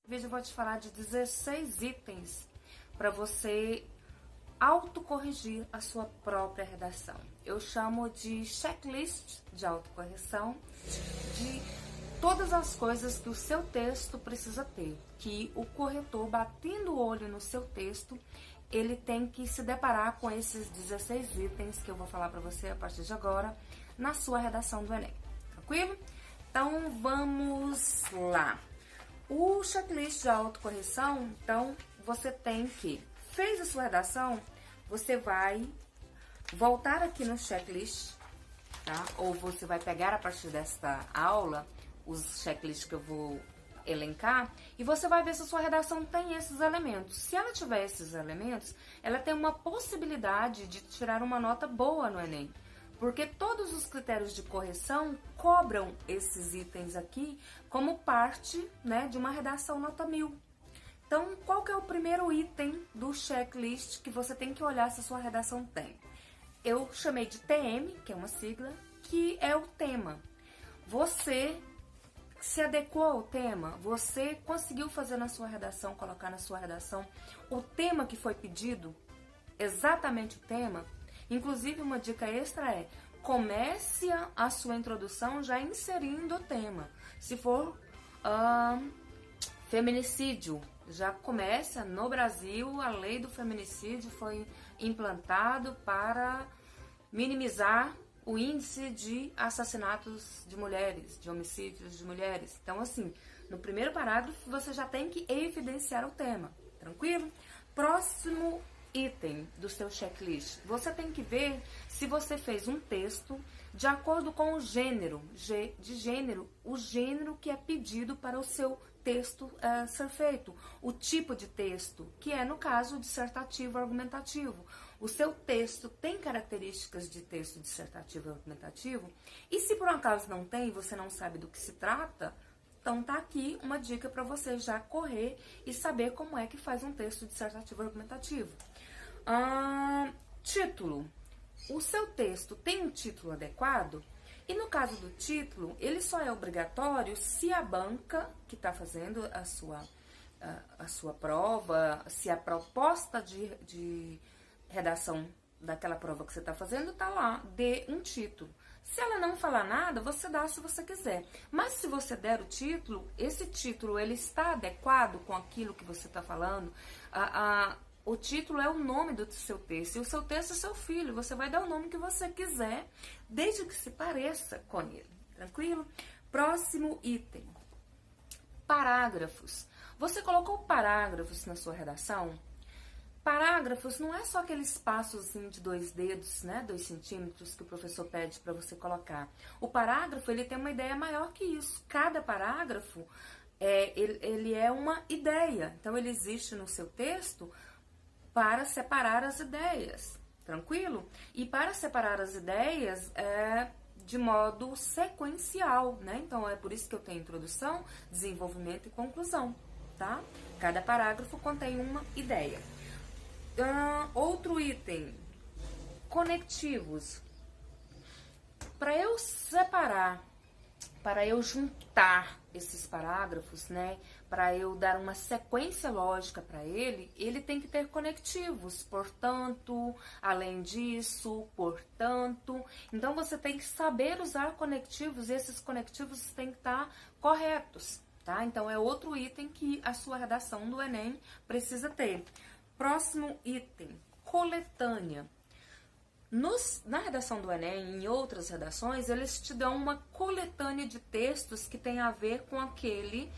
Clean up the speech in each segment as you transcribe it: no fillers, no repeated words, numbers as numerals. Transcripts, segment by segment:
vídeo eu vou te falar de 16 itens para você autocorrigir a sua própria redação. Eu chamo de checklist de autocorreção de todas as coisas que o seu texto precisa ter, que o corretor, batendo o olho no seu texto, ele tem que se deparar com esses 16 itens que eu vou falar para você a partir de agora na sua redação do Enem. Tranquilo? Então vamos lá. O checklist de autocorreção, então você tem que, fez a sua redação, você vai voltar aqui no checklist, tá? Ou você vai pegar a partir desta aula os checklists que eu vou elencar e você vai ver se a sua redação tem esses elementos. Se ela tiver esses elementos, ela tem uma possibilidade de tirar uma nota boa no Enem. Porque todos os critérios de correção cobram esses itens aqui como parte, né, de uma redação nota 1000. Então, qual que é o primeiro item do checklist que você tem que olhar se a sua redação tem? Eu chamei de TM, que é uma sigla, que é o tema. Você se adequou ao tema? Você conseguiu fazer na sua redação, colocar na sua redação o tema que foi pedido? Exatamente o tema? Inclusive, uma dica extra é, comece a sua introdução já inserindo o tema. Se for feminicídio, já começa, no Brasil, a lei do feminicídio foi implantado para minimizar o índice de assassinatos de mulheres, de homicídios de mulheres. Então, assim, no primeiro parágrafo, você já tem que evidenciar o tema, tranquilo? Próximo item do seu checklist, você tem que ver se você fez um texto de acordo com o gênero, G de gênero, o gênero que é pedido para o seu texto ser feito, o tipo de texto, que é no caso dissertativo argumentativo. O seu texto tem características de texto dissertativo argumentativo, e se por um acaso não tem, você não sabe do que se trata, então tá aqui uma dica para você já correr e saber como é que faz um texto dissertativo argumentativo. Título. O seu texto tem um título adequado? E no caso do título, ele só é obrigatório se a banca que está fazendo a sua prova, se a proposta de redação daquela prova que você está fazendo está lá, dê um título. Se ela não falar nada, você dá se você quiser. Mas se você der o título, esse título ele está adequado com aquilo que você está falando? O título é o nome do seu texto, e o seu texto é seu filho. Você vai dar o nome que você quiser, desde que se pareça com ele. Tranquilo? Próximo item. Parágrafos. Você colocou parágrafos na sua redação? Parágrafos não é só aquele espaçozinho de 2 dedos, né, 2 centímetros que o professor pede para você colocar. O parágrafo, ele tem uma ideia maior que isso. Cada parágrafo, ele é uma ideia. Então, ele existe no seu texto para separar as ideias, tranquilo? E para separar as ideias de modo sequencial, né? Então, é por isso que eu tenho introdução, desenvolvimento e conclusão, tá? Cada parágrafo contém uma ideia. Outro item, conectivos. Para eu separar, para eu juntar esses parágrafos, né, para eu dar uma sequência lógica para ele tem que ter conectivos, portanto, além disso, portanto. Então, você tem que saber usar conectivos e esses conectivos têm que estar corretos, tá? Então, é outro item que a sua redação do Enem precisa ter. Próximo item, coletânea. Na redação do Enem, em outras redações, eles te dão uma coletânea de textos que tem a ver com aquele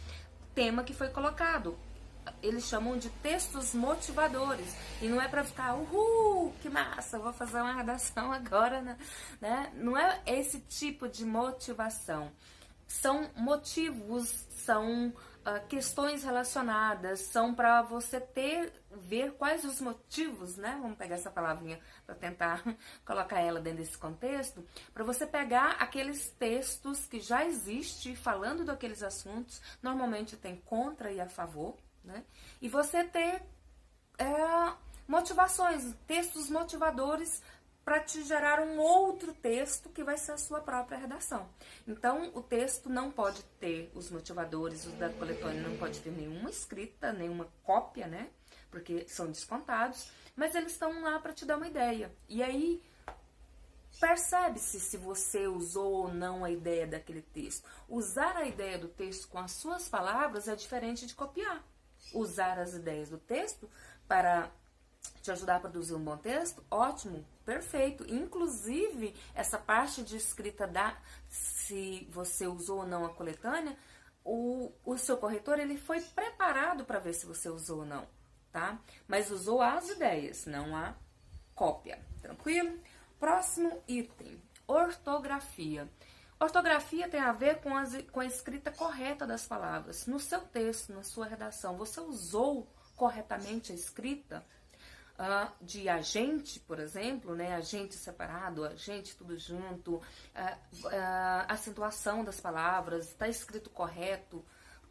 tema que foi colocado. Eles chamam de textos motivadores. E não é para ficar, uhul, que massa, vou fazer uma redação agora, né? Não é esse tipo de motivação. São motivos, são questões relacionadas, são para você ver quais os motivos, né? Vamos pegar essa palavrinha para tentar colocar ela dentro desse contexto, para você pegar aqueles textos que já existem falando daqueles assuntos, normalmente tem contra e a favor, né? E você ter motivações, textos motivadores para te gerar um outro texto que vai ser a sua própria redação. Então, o texto não pode ter os motivadores, os da coletânea não pode ter nenhuma escrita, nenhuma cópia, né? Porque são descontados, mas eles estão lá para te dar uma ideia. E aí, percebe-se se você usou ou não a ideia daquele texto. Usar a ideia do texto com as suas palavras é diferente de copiar. Usar as ideias do texto para te ajudar a produzir um bom texto, ótimo, perfeito. Inclusive, essa parte de escrita se você usou ou não a coletânea, o seu corretor ele foi preparado para ver se você usou ou não, tá? Mas usou as ideias, não a cópia, tranquilo? Próximo item, ortografia. Ortografia tem a ver com a escrita correta das palavras. No seu texto, na sua redação, você usou corretamente a escrita de agente, por exemplo, né? Agente separado, agente tudo junto, acentuação das palavras, está escrito correto.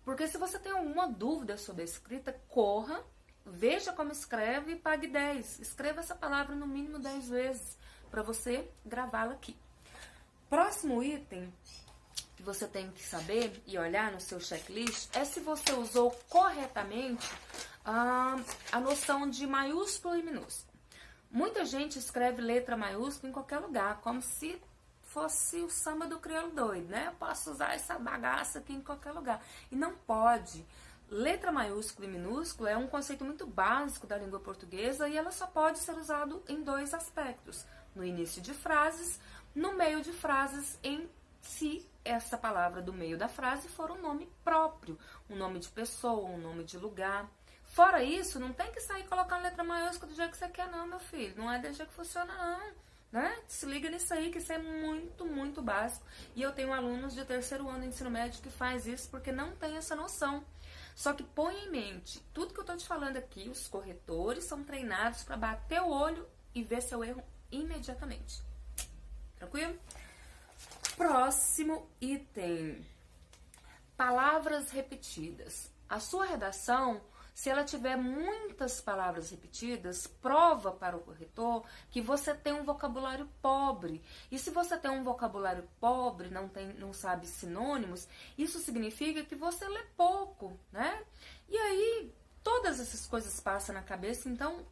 Porque se você tem alguma dúvida sobre a escrita, corra, veja como escreve e pague 10. Escreva essa palavra no mínimo 10 vezes para você gravá-la aqui. Próximo item que você tem que saber e olhar no seu checklist é se você usou corretamente a noção de maiúsculo e minúsculo. Muita gente escreve letra maiúscula em qualquer lugar, como se fosse o samba do crioulo doido, né? Eu posso usar essa bagaça aqui em qualquer lugar. E não pode. Letra maiúscula e minúscula é um conceito muito básico da língua portuguesa e ela só pode ser usado em 2 aspectos. No início de frases, no meio de frases, se essa palavra do meio da frase for um nome próprio, um nome de pessoa, um nome de lugar. Fora isso, não tem que sair colocando letra maiúscula do jeito que você quer não, meu filho. Não é desse jeito que funciona não, né? Se liga nisso aí, que isso é muito, muito básico. E eu tenho alunos de 3º ano do ensino médio que faz isso porque não tem essa noção. Só que põe em mente, tudo que eu tô te falando aqui, os corretores são treinados para bater o olho e ver seu erro imediatamente. Tranquilo? Próximo item. Palavras repetidas. A sua redação, se ela tiver muitas palavras repetidas, prova para o corretor que você tem um vocabulário pobre. E se você tem um vocabulário pobre, não sabe sinônimos, isso significa que você lê pouco, né? E aí, todas essas coisas passam na cabeça, então,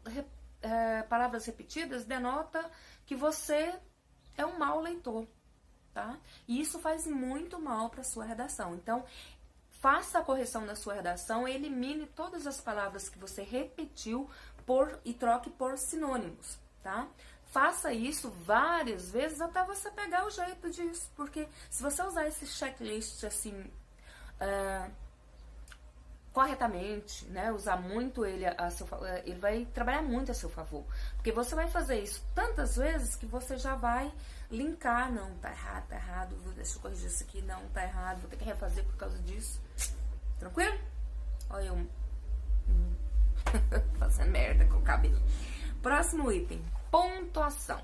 palavras repetidas denota que você é um mau leitor, tá? E isso faz muito mal para a sua redação. Então, faça a correção da sua redação e elimine todas as palavras que você repetiu e troque por sinônimos, tá? Faça isso várias vezes até você pegar o jeito disso, porque se você usar esse checklist assim corretamente, né, usar muito ele a seu favor, ele vai trabalhar muito a seu favor, porque você vai fazer isso tantas vezes que você já vai linkar, não, tá errado, deixa eu corrigir isso aqui, não, tá errado, vou ter que refazer por causa disso. Tranquilo? Olha eu fazendo merda com o cabelo. Próximo item, pontuação.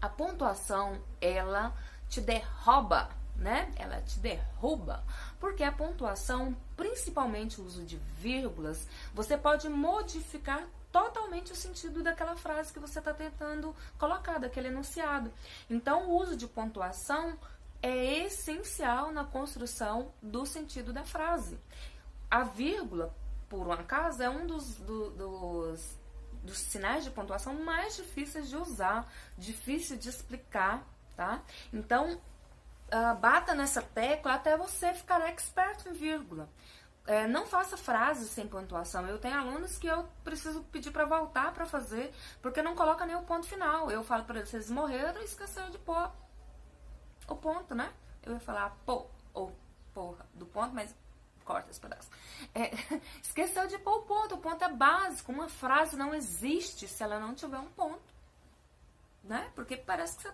A pontuação, ela te derruba, né? Ela te derruba, porque a pontuação, principalmente o uso de vírgulas, você pode modificar totalmente o sentido daquela frase que você está tentando colocar, daquele enunciado. Então, o uso de pontuação é essencial na construção do sentido da frase. A vírgula, por um acaso, é um dos sinais de pontuação mais difíceis de usar, difícil de explicar, tá? Então, bata nessa tecla até você ficar expert em vírgula. Não faça frases sem pontuação. Eu tenho alunos que eu preciso pedir para voltar para fazer, porque não coloca nem o ponto final. Eu falo para eles, vocês morreram e esqueceram de pôr o ponto, né? Eu ia falar pô, ou porra, do ponto, mas corta esse pedaço. Esqueceu de pôr o ponto é básico. Uma frase não existe se ela não tiver um ponto, né? Porque parece que você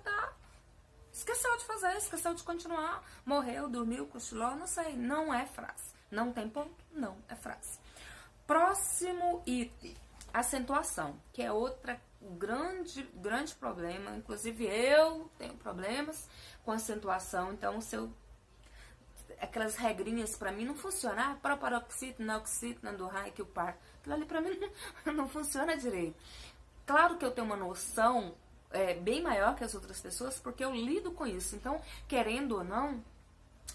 esqueceu de fazer, esqueceu de continuar, morreu, dormiu, cochilou, não sei, não é frase. Não tem ponto, não é frase. Próximo item, acentuação, que é outra grande problema. Inclusive eu tenho problemas com acentuação, então aquelas regrinhas pra mim não funcionam. Paroxítona, oxítona, do raio que o par. Aquilo ali pra mim não funciona direito. Claro que eu tenho uma noção bem maior que as outras pessoas, porque eu lido com isso. Então, querendo ou não,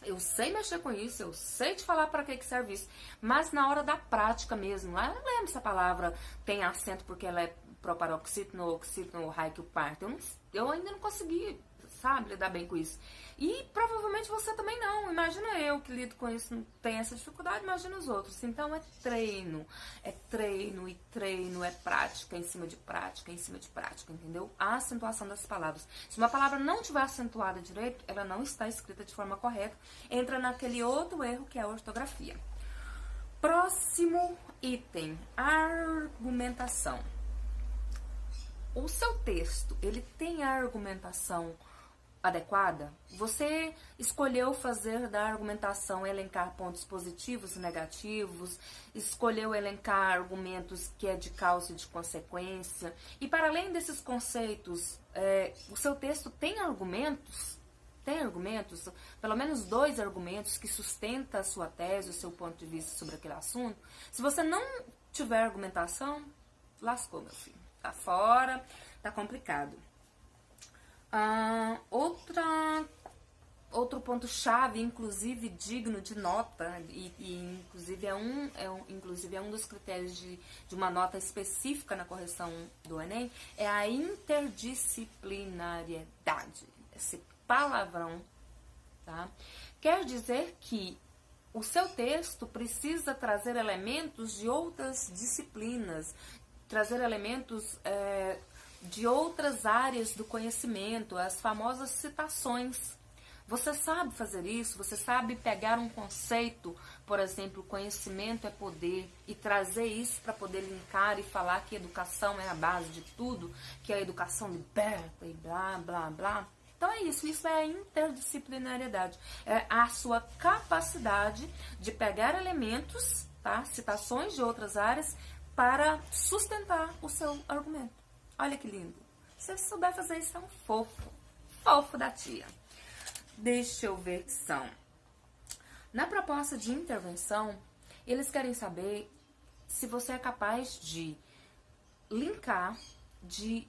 eu sei mexer com isso, eu sei te falar para que serve isso, mas na hora da prática mesmo, lá eu não lembro se a palavra tem acento porque ela é proparoxítono, oxítono, raio, parto. Eu ainda não consegui, sabe, lidar bem com isso. E provavelmente você também não. Imagina eu que lido com isso, não tem essa dificuldade, imagina os outros. Então é treino e treino, é prática em cima de prática, entendeu? A acentuação das palavras. Se uma palavra não tiver acentuada direito, ela não está escrita de forma correta. Entra naquele outro erro que é a ortografia. Próximo item, argumentação. O seu texto, ele tem a argumentação adequada? Você escolheu fazer da argumentação elencar pontos positivos e negativos, escolheu elencar argumentos que é de causa e de consequência, e para além desses conceitos, o seu texto tem argumentos? Tem argumentos, pelo menos 2 argumentos que sustentam a sua tese, o seu ponto de vista sobre aquele assunto? Se você não tiver argumentação, lascou, meu filho. Tá fora, tá complicado. Outro ponto-chave, inclusive digno de nota, e inclusive é um dos critérios de uma nota específica na correção do Enem, é a interdisciplinariedade. Esse palavrão, tá? Quer dizer que o seu texto precisa trazer elementos de outras disciplinas, trazer elementos de outras áreas do conhecimento, as famosas citações. Você sabe fazer isso? Você sabe pegar um conceito, por exemplo, conhecimento é poder, e trazer isso para poder linkar e falar que educação é a base de tudo, que a educação liberta e blá, blá, blá. Então é isso é a interdisciplinariedade. É a sua capacidade de pegar elementos, tá? Citações de outras áreas, para sustentar o seu argumento. Olha que lindo. Se você souber fazer isso, é um fofo da tia. Deixa eu ver que são. Na proposta de intervenção, eles querem saber se você é capaz de linkar, de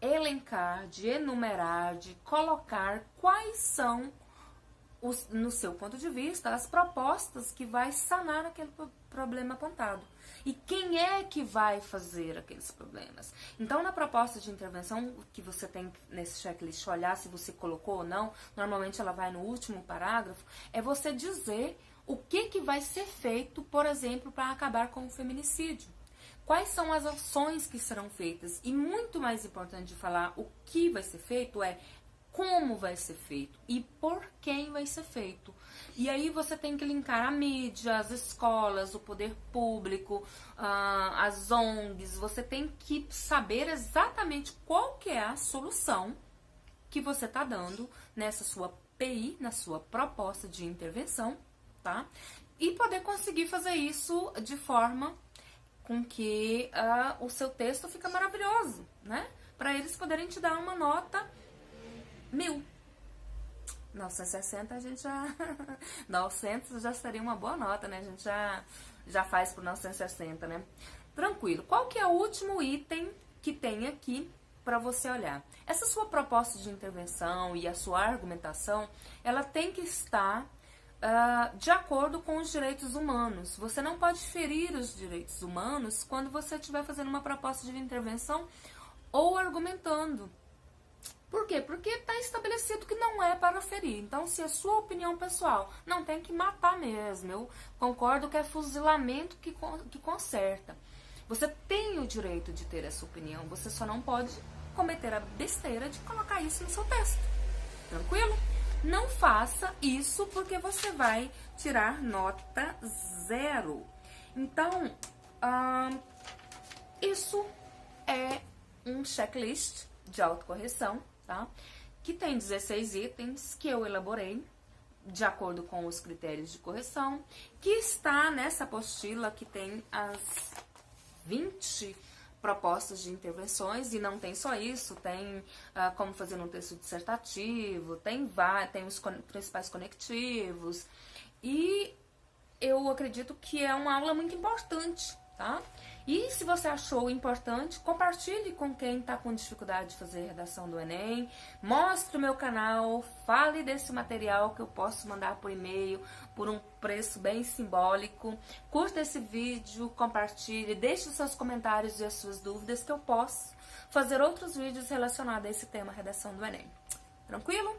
elencar, de enumerar, de colocar quais são, no seu ponto de vista, as propostas que vai sanar aquele problema apontado. E quem é que vai fazer aqueles problemas? Então, na proposta de intervenção, que você tem nesse checklist olhar se você colocou ou não, normalmente ela vai no último parágrafo, é você dizer o que vai ser feito, por exemplo, para acabar com o feminicídio. Quais são as ações que serão feitas? E muito mais importante de falar o que vai ser feito é como vai ser feito e por quem vai ser feito. E aí você tem que linkar a mídia, as escolas, o poder público, as ONGs. Você tem que saber exatamente qual que é a solução que você está dando nessa sua PI, na sua proposta de intervenção, tá? E poder conseguir fazer isso de forma com que o seu texto fica maravilhoso, né? Para eles poderem te dar uma nota 1000. 960 a gente já... 900 já seria uma boa nota, né? A gente já faz por 960, né? Tranquilo. Qual que é o último item que tem aqui para você olhar? Essa sua proposta de intervenção e a sua argumentação, ela tem que estar de acordo com os direitos humanos. Você não pode ferir os direitos humanos quando você estiver fazendo uma proposta de intervenção ou argumentando. Por quê? Porque está estabelecido que não é para ferir. Então, se é sua opinião pessoal, não tem que matar mesmo. Eu concordo que é fuzilamento que conserta. Você tem o direito de ter essa opinião. Você só não pode cometer a besteira de colocar isso no seu texto. Tranquilo? Não faça isso porque você vai tirar nota 0. Então, isso é um checklist de autocorreção, tá? Que tem 16 itens que eu elaborei de acordo com os critérios de correção, que está nessa apostila que tem as 20 propostas de intervenções, e não tem só isso, tem como fazer um texto dissertativo, tem os principais conectivos, e eu acredito que é uma aula muito importante, tá? E se você achou importante, compartilhe com quem está com dificuldade de fazer redação do Enem, mostre o meu canal, fale desse material que eu posso mandar por e-mail por um preço bem simbólico, curta esse vídeo, compartilhe, deixe os seus comentários e as suas dúvidas que eu posso fazer outros vídeos relacionados a esse tema redação do Enem. Tranquilo?